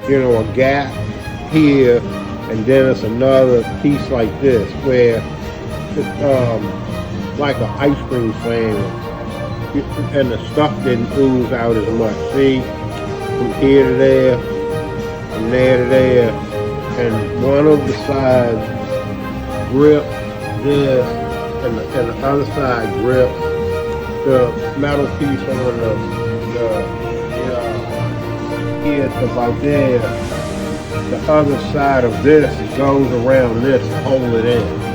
you know, a gap here, and then it's another piece like this where it's like an ice cream sandwich, and the stuff didn't ooze out as much. See, from here to there, from there to there, and one of the sides grips this, and the other side grips the metal piece on here about there. The other side of this goes around this to hold it in.